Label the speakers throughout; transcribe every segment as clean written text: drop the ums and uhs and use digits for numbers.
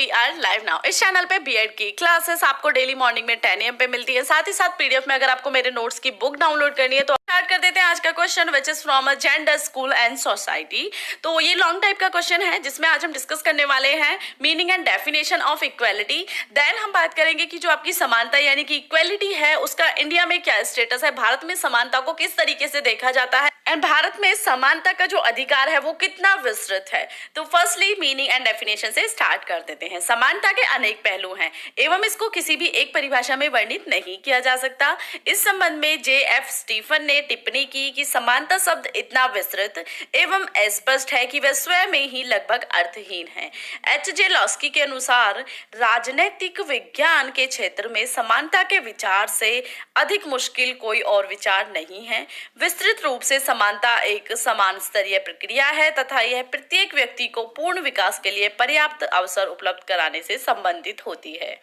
Speaker 1: We are live now. इस channel पे BEd की क्लासेस आपको डेली मॉर्निंग में 10 AM पे मिलती है। साथ ही साथ पीडीएफ में अगर आपको मेरे नोट्स की बुक डाउनलोड करनी है तो स्टार्ट कर देते हैं आज का question which is from a gender school and society. तो ये लॉन्ग टाइप का क्वेश्चन है जिसमें आज हम डिस्कस करने वाले हैं meaning and definition of equality. Then हम बात करेंगे कि जो आपकी समानता यानी कि इक्वेलिटी है उसका इंडिया में क्या स्टेटस है, भारत में समानता को किस तरीके से देखा जाता है एंड भारत में समानता का जो अधिकार है वो कितना विस्तृत है। तो फर्स्टली मीनिंग एंड डेफिनेशन से स्टार्ट कर देते हैं। समानता के अनेक पहलू हैं एवं इसको किसी भी एक परिभाषा में वर्णित नहीं किया जा सकता। इस संबंध में J.F. स्टीफन ने टिप्पणी की कि समानता शब्द इतना विस्तृत एवं स्पष्ट है कि वह स्वयं में ही लगभग अर्थहीन है। H.J. लॉस्की के अनुसार राजनैतिक विज्ञान के क्षेत्र में समानता के विचार से अधिक मुश्किल कोई और विचार नहीं है। विस्तृत रूप से समानता एक समान स्तरीय प्रक्रिया है तथा यह प्रत्येक व्यक्ति को पूर्ण विकास के लिए पर्याप्त अवसर उपलब्ध कराने से संबंधित होती है।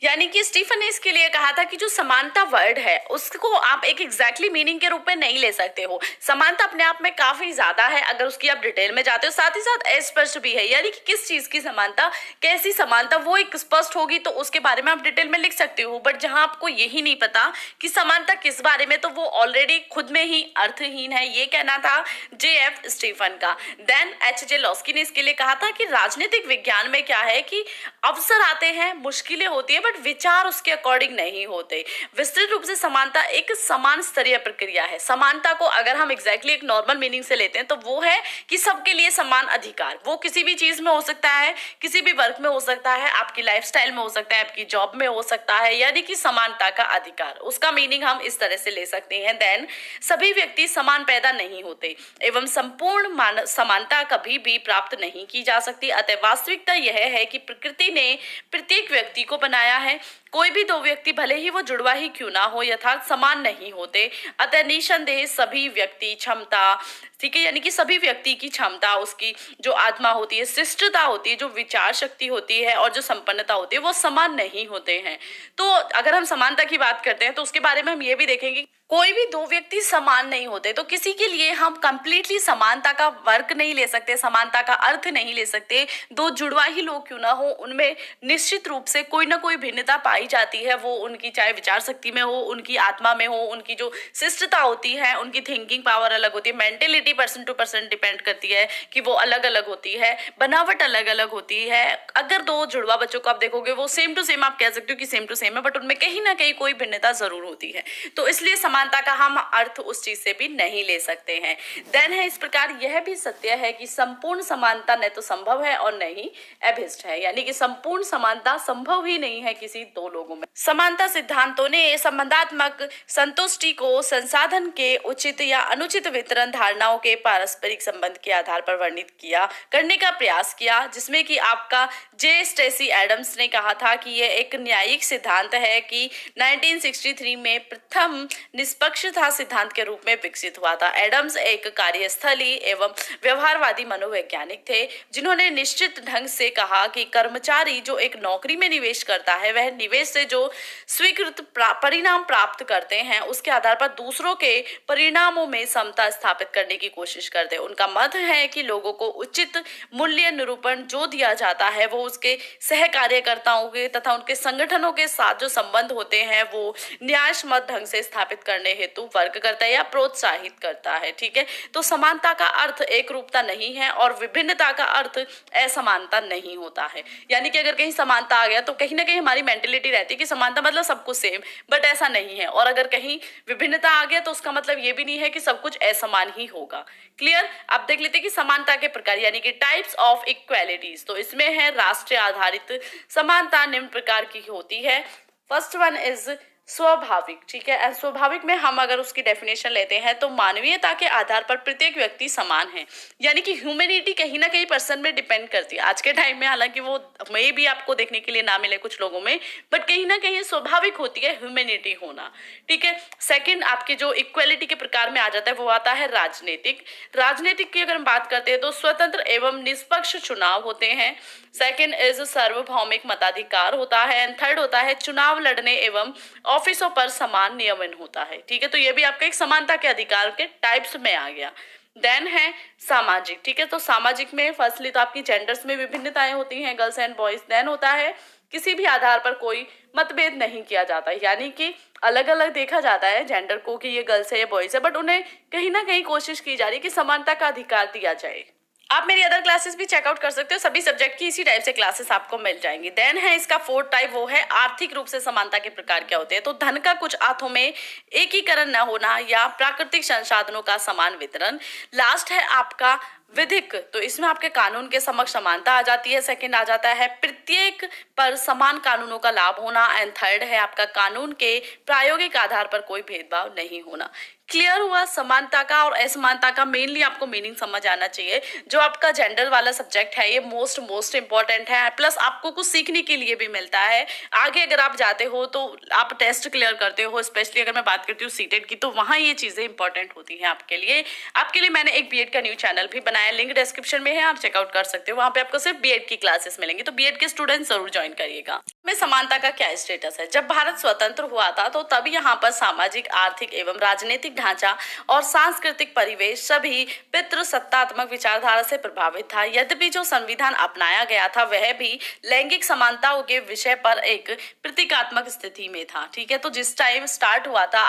Speaker 1: यानी कि स्टीफन ने इसके लिए कहा था कि जो समानता वर्ड है उसको आप एक एग्जैक्टली मीनिंग के रूप में नहीं ले सकते हो। समानता अपने आप में काफी ज्यादा है अगर उसकी आप डिटेल में जाते हो, साथ ही साथ अस्पष्ट भी है। यानी कि किस चीज की समानता, कैसी समानता, वो एक स्पष्ट होगी तो उसके बारे में आप डिटेल में लिख सकते हो। बट जहां आपको यही नहीं पता कि समानता किस बारे में, तो वो ऑलरेडी खुद में ही अर्थहीन है। ये कहना था J.F. स्टीफन का। Then H.J. लॉस्की ने इसके लिए कहा था कि राजनीतिक विज्ञान में क्या है कि अवसर आते हैं, मुश्किलें होती है, बट विचार उसके अकॉर्डिंग नहीं होते। विस्तृत रूप से समानता एक समान स्तरीय प्रक्रिया है। समानता को अगर हम एग्जैक्टली एक नॉर्मल मीनिंग से लेते हैं तो वो है कि सबके लिए समान अधिकार। वो किसी भी चीज में हो सकता है, किसी भी वर्ग में हो सकता है, आपकी लाइफस्टाइल में हो सकता है, आपकी जॉब में हो सकता है। यानी कि समानता का अधिकार, उसका मीनिंग हम इस तरह से ले सकते हैं। देन सभी व्यक्ति समान पैदा नहीं होते एवं संपूर्ण समानता कभी भी प्राप्त नहीं की जा सकती। अतः वास्तविकता यह है कि प्रकृति ने प्रत्येक व्यक्ति को बनाया है। कोई भी दो व्यक्ति भले ही वो जुड़वा ही क्यों ना हो यथार्थ समान नहीं होते। अतः निसंदेह सभी व्यक्ति क्षमता, ठीक है, यानी कि सभी व्यक्ति की क्षमता, उसकी जो आत्मा होती है, शिष्टता होती है, जो विचार शक्ति होती है और जो संपन्नता होती है वो समान नहीं होते हैं। तो अगर हम समानता की बात करते हैं तो उसके बारे में हम ये भी देखेंगे कोई भी दो व्यक्ति समान नहीं होते। तो किसी के लिए हम कंप्लीटली समानता का वर्क नहीं ले सकते, समानता का अर्थ नहीं ले सकते। दो जुड़वा ही लोग क्यों ना हो उनमें निश्चित रूप से कोई ना कोई भिन्नता पाई जाती है। वो उनकी चाहे विचार शक्ति में हो, उनकी आत्मा में हो, उनकी जो शिष्टता होती है, उनकी थिंकिंग पावर अलग होती है, mentality person to person depend करती है कि वो अलग अलग होती है, बनावट अलग अलग होती है। अगर दो जुड़वा बच्चों को आप देखोगे वो सेम टू सेम, आप कह सकते हो कि सेम टू सेम है, बट उनमें कहीं ना कहीं कोई भिन्नता जरूर होती है। तो इसलिए समानता का हम अर्थ उस चीज से भी नहीं ले सकते हैं। देन है इस प्रकार यह भी सत्य है कि संपूर्ण समानता न तो संभव है और न ही अभिष्ट है। यानी कि संपूर्ण समानता संभव ही नहीं है किसी दो लोगों में। समानता सिद्धांतों ने संबंधात्मक संतुष्टि को संसाधन के उचित या अनुचित वितरण धारणाओं के पारस्परिक संबंध के आधार पर वर्णित किया करने का प्रयास किया, जिसमें कि आपका J. स्टेसी एडम्स ने कहा था कि यह एक न्यायिक सिद्धांत है कि 1963 में प्रथम निष्पक्षता सिद्धांत के रूप में विकसित हुआ था। एडम्स एक कार्यस्थली एवं व्यवहारवादी मनोवैज्ञानिक थे जिन्होंने निश्चित ढंग से कहा कि कर्मचारी जो एक नौकरी में निवेश करता है वह निवेश से जो स्वीकृत परिणाम प्राप्त करते हैं उसके आधार पर दूसरों के परिणामों में समता स्थापित करने की कोशिश करते हैं। उनका मत है कि लोगों को उचित मूल्य निरूपण जो दिया जाता है वो उसके सह कार्यकर्ताओं के तथा उनके संगठनों के साथ जो संबंध होते हैं वो न्यायसम्मत ढंग से स्थापित करने हेतु वर्क करता है या प्रोत्साहित करता है। ठीक है, तो समानता का अर्थ एक रूपता नहीं है और विभिन्नता का अर्थ असमानता नहीं होता है। यानी कि अगर कहीं समानता आ गया तो कहीं ना कहीं हमारी मेंटेलिटी रहती है कि समानता मतलब सब कुछ सेम, बट ऐसा नहीं है। और अगर कहीं विभिन्नता आ गया तो उसका मतलब ये भी नहीं है कि सब कुछ असमान ही होगा। क्लियर? अब देख लेते हैं कि समानता के प्रकार यानी कि टाइप्स ऑफ इक्वालिटीज। तो इसमें है राष्ट्रीय आधारित समानता निम्न प्रकार की होती है। फर्स्ट वन इज स्वाभाविक। ठीक है, एंड स्वाभाविक में हम अगर उसकी डेफिनेशन लेते हैं तो मानवीयता के आधार पर प्रत्येक व्यक्ति समान है। यानी कि ह्यूमैनिटी कहीं ना कहीं पर्सन में डिपेंड करती है। आज के टाइम में हालांकि वो मे भी आपको देखने के लिए ना मिले कुछ लोगों में, बट कहीं ना कहीं स्वाभाविक होती है ह्यूमैनिटी होना। ठीक है, सेकंड आपके जो इक्वालिटी के प्रकार में आ जाता है वो आता है राजनीतिक। राजनीतिक की अगर हम बात करते हैं तो स्वतंत्र एवं निष्पक्ष चुनाव होते हैं। सेकंड इज सार्वभौमिक मताधिकार होता है एंड थर्ड होता है चुनाव लड़ने एवं ऑफिसों पर समान नियमन होता है। ठीक है, तो ये भी आपका एक समानता के अधिकार के टाइप्स में आ गया। देन है सामाजिक, ठीक है। तो सामाजिक में फर्स्टली तो आपकी जेंडर्स में विभिन्नताएं होती हैं, गर्ल्स एंड बॉयज। देन होता है किसी भी आधार पर कोई मतभेद नहीं किया जाता, यानी कि अलग अलग देखा जाता है जेंडर को कि ये गर्ल्स है ये बॉयज है, बट उन्हें कहीं ना कहीं कोशिश की जा रही है कि समानता का अधिकार दिया जाए। आप मेरी अदर क्लासेस भी चेकआउट कर सकते हो, सभी सब्जेक्ट की इसी टाइप से क्लासेस आपको मिल जाएंगी। देन है इसका फोर्थ टाइप, वो है आर्थिक रूप से समानता के प्रकार क्या होते हैं। तो धन का कुछ हाथों में एकीकरण न होना या प्राकृतिक संसाधनों का समान वितरण। लास्ट है आपका विधिक, तो इसमें आपके कानून के समक्ष समानता आ जाती है। सेकंड आ जाता है प्रत्येक पर समान कानूनों का लाभ होना। एंड थर्ड है आपका कानून के प्रायोगिक आधार पर कोई भेदभाव नहीं होना। क्लियर हुआ समानता का और असमानता का, मेनली आपको मीनिंग समझ आना चाहिए। जो आपका जेंडर वाला सब्जेक्ट है ये मोस्ट इंपॉर्टेंट है, प्लस आपको कुछ सीखने के लिए भी मिलता है। आगे अगर आप जाते हो तो आप टेस्ट क्लियर करते हो, स्पेशली अगर मैं बात करती हूँ सीटेट की, तो वहाँ ये चीजें इंपॉर्टेंट होती हैं आपके लिए। आपके लिए मैंने एक बीएड का न्यू चैनल भी बनाया, लिंक डिस्क्रिप्शन में है, आप चेकआउट कर सकते हो। वहाँ पे आपको सिर्फ बीएड की क्लासेस मिलेंगी, तो बीएड के स्टूडेंट जरूर ज्वाइन करिएगा। में समानता का क्या स्टेटस है? जब भारत स्वतंत्र हुआ था तो तब यहाँ पर सामाजिक, आर्थिक एवं राजनीतिक ढांचा और सांस्कृतिक परिवेश सभी पितृसत्तात्मक विचारधारा से प्रभावित था। यद्यपि जो संविधान अपनाया गया था वह भी लैंगिक समानताओं के विषय पर एक प्रतीकात्मक स्थिति में था, ठीक है। तो जिस टाइम स्टार्ट हुआ था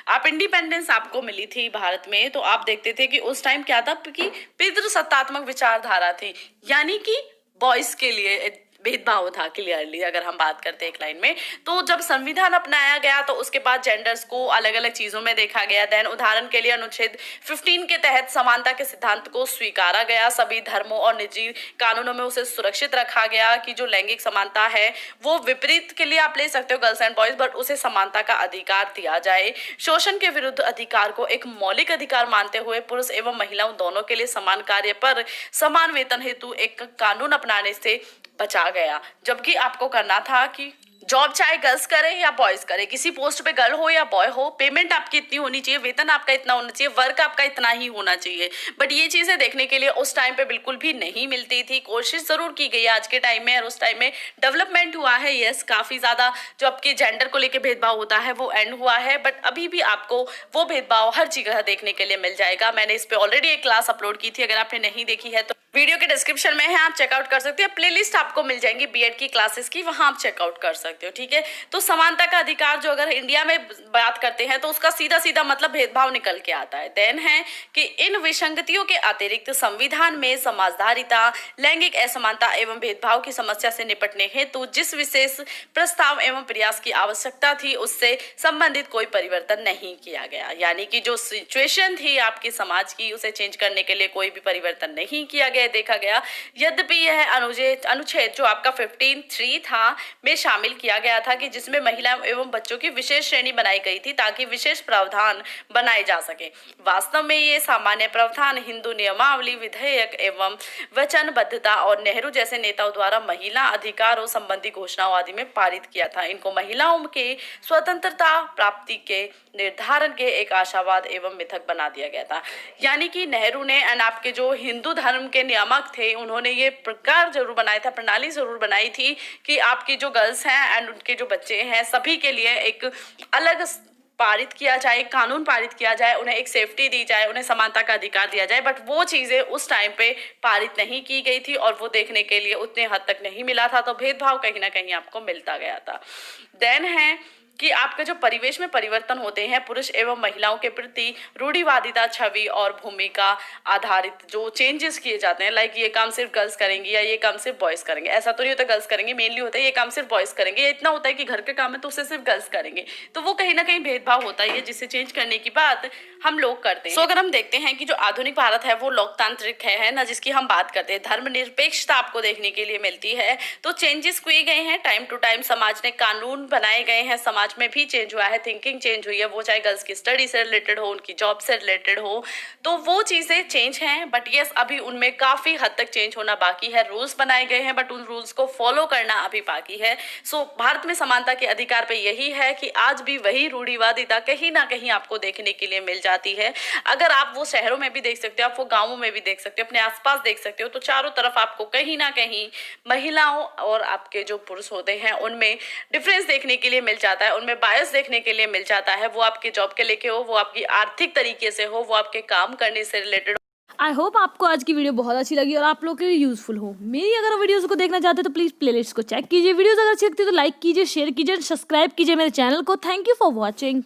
Speaker 1: आप इंडिपेंडेंस आपको मिली थी भारत में, तो आप देखते थे कि उस टाइम क्या था कि पितृसत्तात्मक विचारधारा थी, यानी कि बॉयज के लिए भेदभाव था। क्लियरली अगर हम बात करते हैं एक लाइन में, तो जब संविधान अपनाया गया तो उसके बाद जेंडर्स को अलग अलग चीजों में देखा गया। देन उदाहरण के लिए अनुच्छेद 15 के तहत समानता के सिद्धांत को स्वीकारा गया। सभी धर्मों और निजी कानूनों में उसे सुरक्षित रखा गया कि जो लैंगिक समानता है वो विपरीत के लिए आप ले सकते हो गर्ल्स एंड बॉयज, बट उसे समानता का अधिकार दिया जाए। शोषण के विरुद्ध अधिकार को एक मौलिक अधिकार मानते हुए पुरुष एवं महिलाओं दोनों के लिए समान कार्य पर समान वेतन हेतु एक कानून अपनाने से बचा गया। जबकि आपको करना था कि जॉब चाहे गर्ल्स करे या बॉयज करे, किसी पोस्ट पे गर्ल हो या बॉय हो, पेमेंट आपकी इतनी होनी चाहिए, वेतन आपका इतना होना चाहिए, वर्क आपका इतना ही होना चाहिए। बट ये चीजें देखने के लिए उस टाइम पे बिल्कुल भी नहीं मिलती थी। कोशिश जरूर की गई आज के टाइम में, और उस टाइम में डेवलपमेंट हुआ है, यस, काफी ज्यादा जो आपके जेंडर को लेकर भेदभाव होता है वो एंड हुआ है, बट अभी भी आपको वो भेदभाव हर जगह देखने के लिए मिल जाएगा। मैंने इस पे ऑलरेडी एक क्लास अपलोड की थी, अगर आपने नहीं देखी है तो वीडियो के डिस्क्रिप्शन में है, आप चेकआउट कर सकते हो। प्लेलिस्ट आपको मिल जाएंगी बीएड की क्लासेस की, वहां आप चेकआउट कर सकते हो, ठीक है। तो समानता का अधिकार जो अगर इंडिया में बात करते हैं तो उसका सीधा सीधा मतलब भेदभाव निकल के आता है। देन है कि इन विसंगतियों के अतिरिक्त संविधान में समाजधारिता, लैंगिक असमानता एवं भेदभाव की समस्या से निपटने हेतु जिस विशेष प्रस्ताव एवं प्रयास की आवश्यकता थी उससे संबंधित कोई परिवर्तन नहीं किया गया। यानी कि जो सिचुएशन थी आपके समाज की उसे चेंज करने के लिए कोई भी परिवर्तन नहीं किया गया, देखा गया। यद्यपि यह अनुच्छेद जो आपका 15(3) था में शामिल किया गया था कि जिसमें महिलाओं एवं बच्चों की विशेष श्रेणी बनाई गई थी ताकि विशेष प्रावधान बनाए जा सके। वास्तव में ये सामान्य प्रावधान हिंदू नियमावली, विधेयक एवं वचनबद्धता और नेहरू जैसे नेताओं द्वारा महिला अधिकारों संबंधी घोषणाओं आदि में पारित किया था। इनको महिलाओं के स्वतंत्रता प्राप्ति के निर्धारण के एक आशावाद एवं मिथक बना दिया गया था। यानी कि नेहरू ने एंड आपके जो हिंदू धर्म के नियामक थे उन्होंने ये प्रकार जरूर बनाया था, प्रणाली जरूर बनाई थी कि आपकी जो गर्ल्स हैं एंड उनके जो बच्चे हैं सभी के लिए एक अलग पारित किया जाए, कानून पारित किया जाए, उन्हें एक सेफ्टी दी जाए, उन्हें समानता का अधिकार दिया जाए। बट वो चीजें उस टाइम पे पारित नहीं की गई थी और वो देखने के लिए उतने हद तक नहीं मिला था, तो भेदभाव कहीं ना कहीं आपको मिलता गया था। देन है कि आपके जो परिवेश में परिवर्तन होते हैं पुरुष एवं महिलाओं के प्रति रूढ़िवादिता, छवि और भूमिका आधारित जो चेंजेस किए जाते हैं, लाइक ये काम सिर्फ गर्ल्स करेंगी या ये काम सिर्फ बॉयज करेंगे, ऐसा तो नहीं होता गर्ल्स करेंगे, मेनली होता है ये काम सिर्फ बॉयज करेंगे, या इतना होता है कि घर के काम है तो उसे सिर्फ गर्ल्स करेंगे, तो वो कहीं ना कहीं भेदभाव होता है जिसे चेंज करने की बात हम लोग करते हैं। अगर हम देखते हैं कि जो आधुनिक भारत है वो लोकतांत्रिक है ना, जिसकी हम बात करते हैं, धर्मनिरपेक्षता आपको देखने के लिए मिलती है, तो चेंजेस किए गए हैं टाइम टू टाइम, समाज ने कानून बनाए गए हैं, समाज में भी चेंज हुआ है, थिंकिंग चेंज हुई है, वो चाहे गर्ल्स की स्टडी से रिलेटेड हो, उनकी जॉब से रिलेटेड हो, तो वो चीजें चेंज हैं। बट यस अभी उनमें काफी हद तक चेंज होना बाकी है। रूल्स बनाए गए हैं बट उन रूल्स को फॉलो करना अभी बाकी है। सो भारत में समानता के अधिकार पे यही है कि आज भी वही रूढ़िवादिता कहीं ना कहीं आपको देखने के लिए मिल जाती है। अगर आप वो शहरों में भी देख सकते हो, आप वो गाँवों में भी देख सकते हो, अपने आसपास देख सकते हो, तो चारों तरफ आपको कहीं ना कहीं महिलाओं और आपके जो पुरुष होते हैं उनमें डिफरेंस देखने के लिए मिल जाता है। है उनमें बायस देखने के लिए मिल जाता है, वो आपकी जॉब के लेके हो, वो आपकी आर्थिक तरीके से हो, वो आपके काम करने से रिलेटेड।
Speaker 2: आई होप आपको आज की वीडियो बहुत अच्छी लगी और आप लोग के लिए यूजफुल हो। मेरी अगर वीडियोस को देखना चाहते हो तो प्लीज प्लेलिस्ट को चेक कीजिए। वीडियोस अगर अच्छी लगती है तो लाइक कीजिए, शेयर कीजिए, सब्सक्राइब कीजिए मेरे चैनल को। Thank you for watching.